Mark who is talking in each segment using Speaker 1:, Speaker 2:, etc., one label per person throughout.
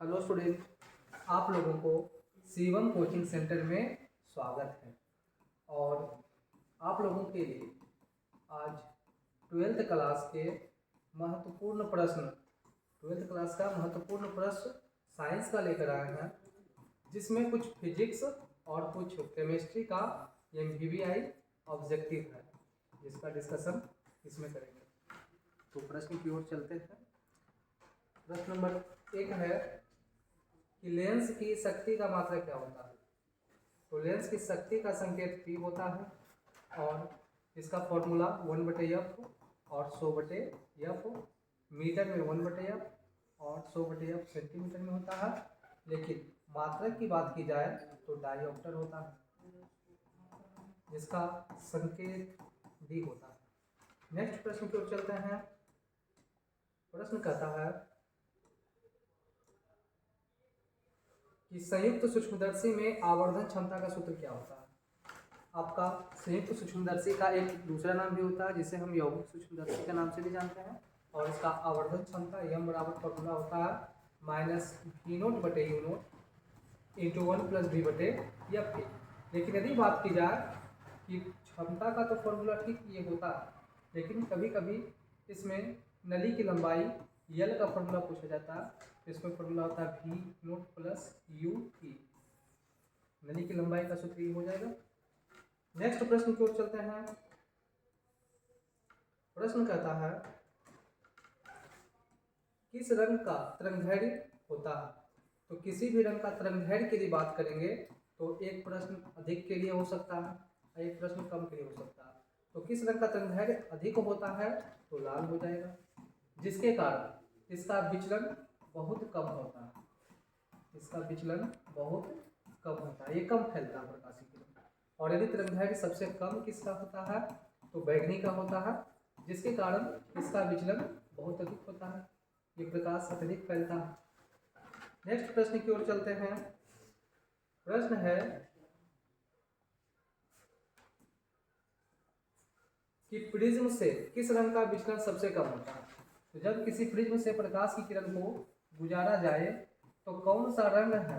Speaker 1: Hello student, आप लोगों को शिवम कोचिंग सेंटर में स्वागत है। और आप लोगों के लिए आज 12th क्लास के महत्वपूर्ण प्रश्न 12th क्लास का महत्वपूर्ण प्रश्न साइंस का लेकर आए हैं, जिसमें कुछ फिजिक्स और कुछ केमिस्ट्री का MVBI ऑब्जेक्टिव है, जिसका डिस्कशन इसमें करेंगे। तो प्रश्न की ओर चलते हैं। प्रश्न नंबर 1 है कि लेंस की शक्ति का मात्रा क्या होता है। तो लेंस की शक्ति का संकेत P होता है और इसका फॉर्मूला 1/F और 100/F, मीटर में 1/F और 100/F सेंटीमीटर में होता है। लेकिन मात्रा की बात की जाए तो डायऑप्टर होता है, जिसका संकेत D होता है। नेक्स्ट प्रश्न की ओर चलते हैं। प्रश्न कहता है कि संयुक्त सूक्ष्मदर्शी में आवर्धन क्षमता का सूत्र क्या होता है। आपका संयुक्त सूक्ष्मदर्शी का एक दूसरा नाम भी होता है, जिसे हम यौगिक सूक्ष्मदर्शी के नाम से भी जानते हैं। और इसका आवर्धन क्षमता m बराबर फॉर्मूला होता है -V0/U0 × 1+V/F। लेकिन यदि बात की जाए कि क्षमता का तो फॉर्मूला ठीक ये होता है, लेकिन कभी कभी इसमें नली की लंबाई L का फॉर्मूला पूछा जाता है। इसमें फॉर्मूला होता है V0+UE। नली की लंबाई का सूत्र ये हो जाएगा। नेक्स्ट प्रश्न की ओर चलते हैं। प्रश्न कहता है किस रंग का तरंगदैर्घ्य होता है। तो किसी भी रंग का तरंगदैर्घ्य की यदि बात करेंगे तो एक प्रश्न अधिक के लिए हो सकता है और एक प्रश्न कम के लिए हो सकता है। तो किस रंग का तरंगदैर्घ्य अधिक होता है तो लाल हो जाएगा, जिसके कारण इसका विचलन बहुत कम होता है। इसका विचलन बहुत कम होता है, ये कम फैलता है प्रकाशीय किरण। और यदि तरंगदैर्घ्य सबसे कम किसका होता है तो बैगनी का होता है, जिसके कारण इसका विचलन बहुत अधिक होता है, ये प्रकाश अत्यधिक फैलता है। नेक्स्ट प्रश्न की ओर चलते हैं। प्रश्न है कि प्रिज्म से किस रंग का विचलन सबसे कम होता है। तो जब किसी प्रिज्म से प्रकाश की किरण को गुजारा जाए तो कौन सा रंग है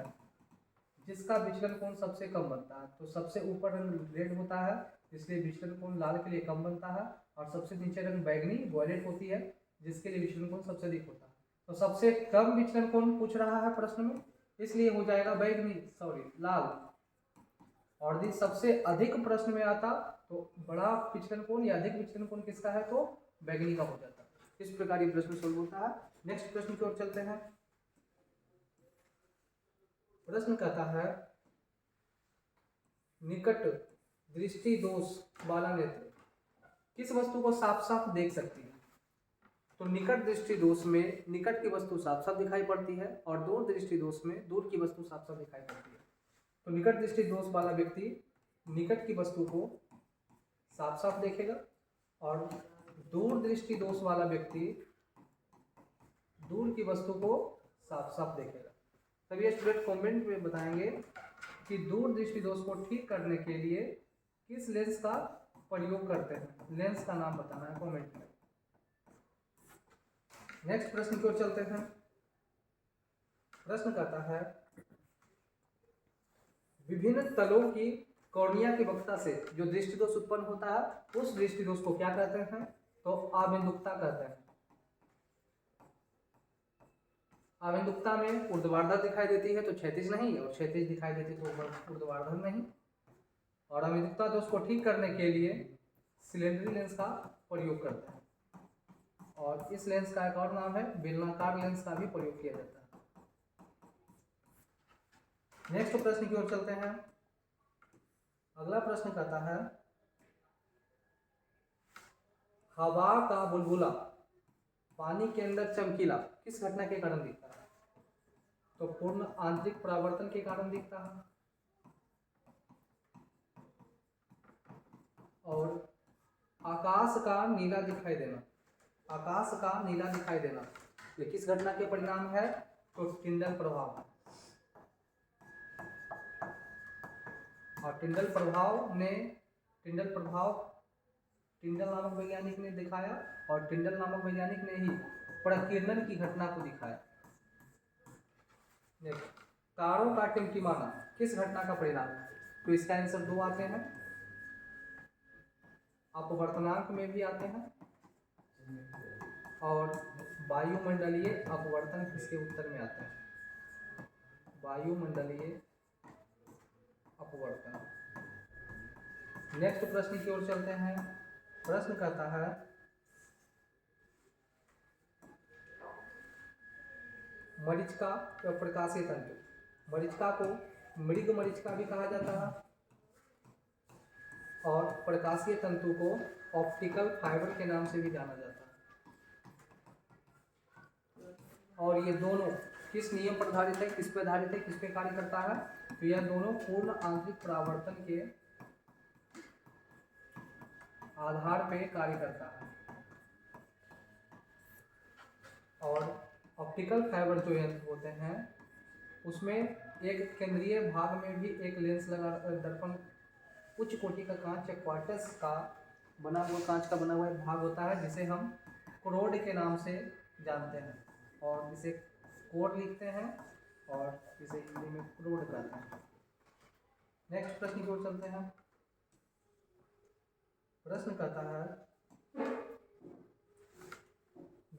Speaker 1: जिसका विचलन कोण सबसे कम बनता है। तो सबसे ऊपर रंग रेड होता है, इसलिए विचलन कोण लाल के लिए कम बनता है। और सबसे नीचे रंग बैगनी वॉयलेट होती है, जिसके लिए विचलन कोण सबसे अधिक होता है। तो सबसे कम विचलन कोण पूछ रहा है प्रश्न में, इसलिए हो जाएगा लाल। और यदि सबसे अधिक प्रश्न में आता तो बड़ा विचलन कोण या अधिक विचलन कोण किसका है तो बैगनी का हो जाता है। इस प्रकार ये प्रश्न सोल्व होता है। नेक्स्ट प्रश्न की ओर चलते हैं। प्रश्न कहता है निकट दृष्टि दोष वाला नेत्र किस वस्तु को साफ साफ देख सकती है। तो निकट दृष्टि दोष में निकट की वस्तु साफ साफ दिखाई पड़ती है और दूर दृष्टि दोष में दूर की वस्तु साफ साफ दिखाई पड़ती है। तो निकट दृष्टि दोष वाला व्यक्ति निकट की वस्तु को साफ साफ देखेगा और दूर दृष्टि दोष वाला व्यक्ति दूर की वस्तु को साफ साफ देखेगा। तब ये स्टूडेंट कमेंट में बताएंगे कि दूर दृष्टि दोष को ठीक करने के लिए किस लेंस का प्रयोग करते हैं। लेंस का नाम बताना है कमेंट में। नेक्स्ट प्रश्न की ओर चलते हैं। प्रश्न कहता है विभिन्न तलों की कॉर्निया की वक्रता से जो दृष्टि दोष उत्पन्न होता है उस दृष्टि दोष को क्या कहते हैं तो अबिंदुकता कहते हैं। अबिंदुकता में ऊर्ध्वाधर दिखाई देती है तो क्षैतिज नहीं, और क्षैतिज दिखाई देती तो ऊर्ध्वाधर नहीं। और अबिंदुकता दोष को ठीक करने के लिए सिलेंडरी लेंस का प्रयोग करते हैं, और इस लेंस का एक और नाम है बेलनाकार लेंस का भी प्रयोग किया जाता है। नेक्स्ट प्रश्न की ओर चलते हैं। अगला प्रश्न कहता है हवा का बुलबुला पानी के अंदर चमकीला किस घटना के कारण दिखता है। तो पूर्ण आंतरिक परावर्तन के कारण दिखता है। और आकाश का नीला दिखाई देना, आकाश का नीला दिखाई देना ये किस घटना के परिणाम है तो टिंडल प्रभाव। और टिंडल नामक वैज्ञानिक ने दिखाया, और टिंडल नामक वैज्ञानिक ने ही प्रकीर्णन की घटना को दिखाया। नेक्स्ट, तारों का टिमटिमाना किस घटना का परिणाम है? तो इसका आंसर दो आते हैं, अपवर्तनांक में भी आते हैं और वायुमंडलीय अपवर्तन इसके उत्तर में आते हैं। वायुमंडलीय अपवर्तन। नेक्स्ट प्रश्न की ओर चलते हैं। प्रश्न कहता है मरीचिका या प्रकाशीय तंतु। मरीचिका को मृग मरीचिका भी कहा जाता है और प्रकाशीय तंतु को ऑप्टिकल फाइबर के नाम से भी जाना जाता है। और ये दोनों किस नियम पर आधारित है, किस पे आधारित है, किस पे कार्य करता है? तो यह दोनों पूर्ण आंतरिक परावर्तन के आधार पे कार्य करता है। और ऑप्टिकल फाइबर जो यंत्र होते हैं उसमें एक केंद्रीय भाग में भी एक लेंस लगा, दर्पण उच्च कोटि का कांच या क्वार्टज का बना हुआ, कांच का बना हुआ एक भाग होता है जिसे हम क्रोड के नाम से जानते हैं और इसे कोड लिखते हैं और इसे हिंदी में क्रोड कहते हैं। नेक्स्ट प्रश्न की ओर चलते हैं। प्रश्न कहता है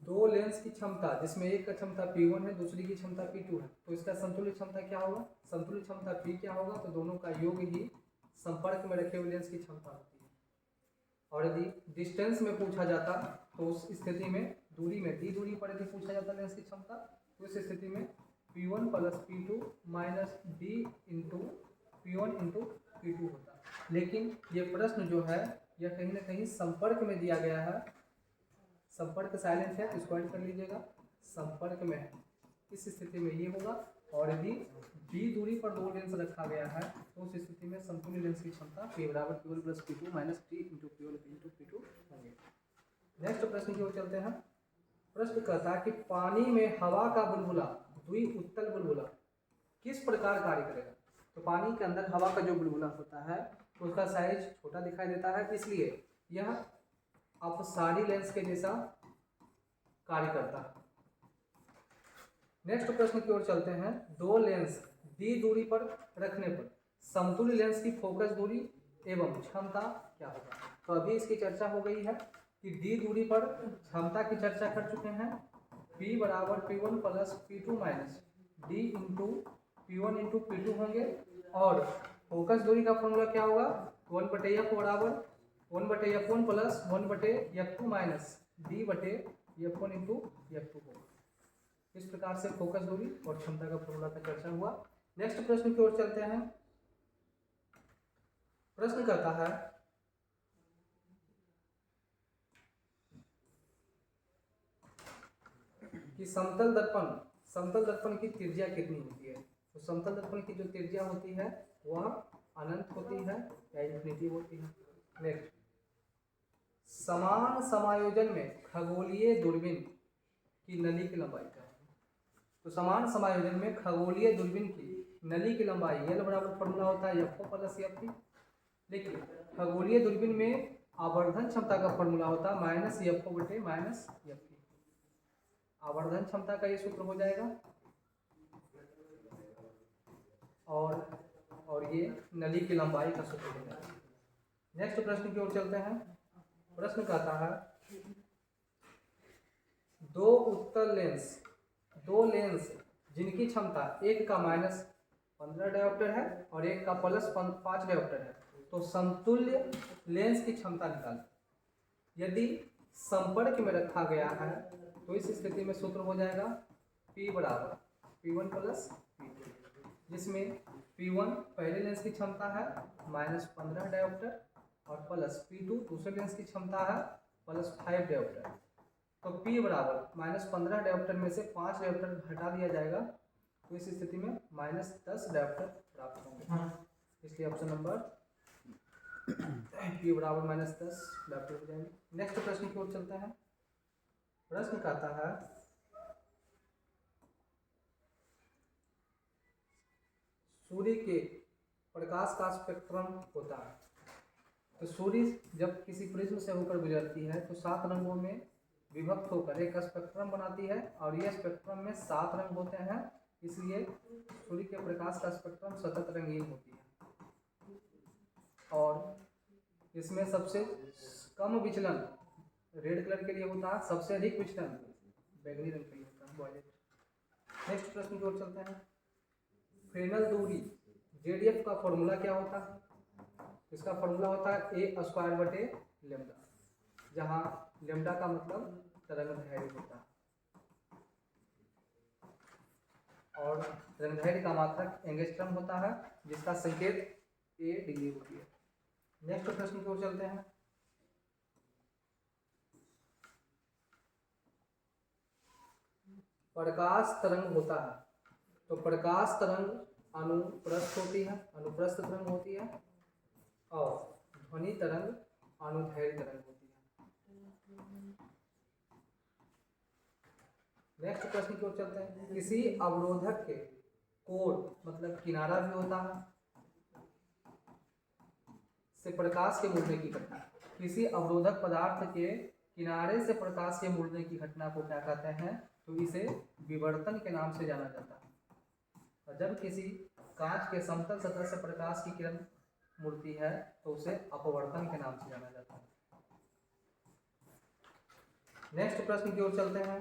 Speaker 1: दो लेंस की क्षमता जिसमें एक का क्षमता P1 है, दूसरी की क्षमता P2 है, तो इसका संतुलित क्षमता क्या होगा? संतुलित क्षमता P क्या होगा? तो दोनों का योग ही संपर्क में रखे हुए लेंस की क्षमता होती है। और यदि डिस्टेंस में पूछा जाता तो उस स्थिति में दूरी में d दूरी पर यदि पूछा जाता लेंस की क्षमता, तो इस स्थिति में P1 plus P2 minus d into P1 into P2 होता। लेकिन ये प्रश्न जो है यह कहीं ना कहीं संपर्क में दिया गया है। संपर्क साइलेंट है, इसको ऐड कर लीजिएगा। संपर्क में है, इस स्थिति में ये होगा। और यदि d दूरी पर दो लेंस रखा गया है तो उस स्थिति में समतुल्य लेंस की क्षमता P बराबर P1 plus P2 minus d into P1 into P2 होंगे। नेक्स्ट प्रश्न की ओर चलते हैं। प्रश्न कहता है कि पानी में हवा का बुलबुला, द्विउत्तल बुलबुला किस प्रकार कार्य करेगा? तो पानी के अंदर हवा का जो बुलबुला होता है तो उसका साइज छोटा दिखाई देता है, इसलिए यह अपसारी लेंस के जैसा कार्य करता है। नेक्स्ट प्रश्न की ओर चलते हैं। दो लेंस d दूरी पर रखने पर समतुल्य लेंस की फोकस दूरी एवं क्षमता क्या होगा? तो अभी इसकी चर्चा हो गई है कि d दूरी पर क्षमता की चर्चा कर चुके हैं। P बराबर P1 plus P2 minus d into P1 into P2 होंगे। और फोकस दूरी का फॉर्मूला क्या होगा? 1/f बराबर 1/f1 plus 1/f2 minus d/f1 into f2 होगा। इस प्रकार से फोकस दूरी और क्षमता का फॉर्मूला का चर्चा हुआ। नेक्स्ट प्रश्न की ओर चलते हैं। प्रश्न कहता है कि समतल दर्पण की त्रिज्या कितनी होती है? तो समतल दर्पण की जो त्रिज्या होती है वह अनंत होती है या इन्फिनिटी होती है। नेक्स्ट, समान समायोजन में खगोलीय दूरबीन की नली की लंबाई क्या है? तो समान समायोजन में खगोलीय दूरबीन की नली की लंबाई L बराबर फॉर्मूला होता है F4 प्लस F3। लेकिन खगोलीय दूरबीन में आवर्धन क्षमता का फॉर्मूला होता है माइनस F4 बटे माइनस F3। आवर्धन क्षमता का ये सूत्र हो जाएगा और ये नली की लंबाई का सूत्र हो जाएगा। नेक्स्ट प्रश्न की ओर चलते हैं। प्रश्न कहता है दो लेंस जिनकी क्षमता एक का माइनस 15 डायोप्टर है और एक का प्लस 5 डायोप्टर है, तो समतुल्य लेंस की क्षमता निकालें। यदि संपर्क में रखा गया है तो इस स्थिति में सूत्र हो जाएगा P बराबर P1 प्लस P2, जिसमें P1 पहले लेंस की क्षमता है माइनस 15 डायोप्टर और प्लस P2 दूसरे लेंस की क्षमता है प्लस 5 डायोप्टर। तो P बराबर माइनस 15 डायोप्टर में से 5 डायोप्टर हटा दिया जाएगा, तो इस स्थिति में माइनस 10 डायोप्टर प्राप्त होंगे। इसलिए ऑप्शन नंबर P बराबर माइनस 10 डायोप्टर हो जाएंगे। नेक्स्ट प्रश्न की ओर चलते हैं। प्रश्न कहता है सूर्य के प्रकाश का स्पेक्ट्रम होता है। तो सूर्य जब किसी प्रिज्म से होकर गुजरती है तो 7 रंगों में विभक्त होकर एक स्पेक्ट्रम बनाती है और यह स्पेक्ट्रम में 7 रंग होते हैं, इसलिए सूर्य के प्रकाश का स्पेक्ट्रम सतत रंगीन होती है और इसमें सबसे कम विचलन रेड कलर के लिए होता है, सबसे अधिक विचलन बैगनी रंग के लिए होता है, वॉयलेट। नेक्स्ट प्रश्न की ओर चलते हैं। फ्रेनल दूरी जेडीएफ का फॉर्मूला क्या होता है? इसका फॉर्मूला होता है a² / λ, जहाँ लेमडा का मतलब तरंग दैर्घ्य होता है और तरंग दैर्घ्य का मात्रक एंगस्ट्रम होता है, जिसका संकेत a डिग्री होती है। नेक्स्ट प्रश्न की ओर चलते हैं। प्रकाश तरंग होता है, तो प्रकाश तरंग अनुप्रस्थ तरंग होती है और ध्वनि तरंग अनुदैर्घ्य तरंग होती है। नेक्स्ट प्रश्न की ओर चलते हैं। किसी अवरोधक के कोर मतलब किनारा भी होता है से प्रकाश के मुड़ने की घटना। किसी अवरोधक पदार्थ के किनारे से प्रकाश के मुड़ने की घटना को क्या कहते हैं? तो इसे विवर्तन के नाम से जाना जाता है। और जब किसी कांच के समतल सतह से प्रकाश की किरण मुड़ती है तो उसे अपवर्तन के नाम से जाना जाता है। नेक्स्ट प्रश्न की ओर चलते हैं।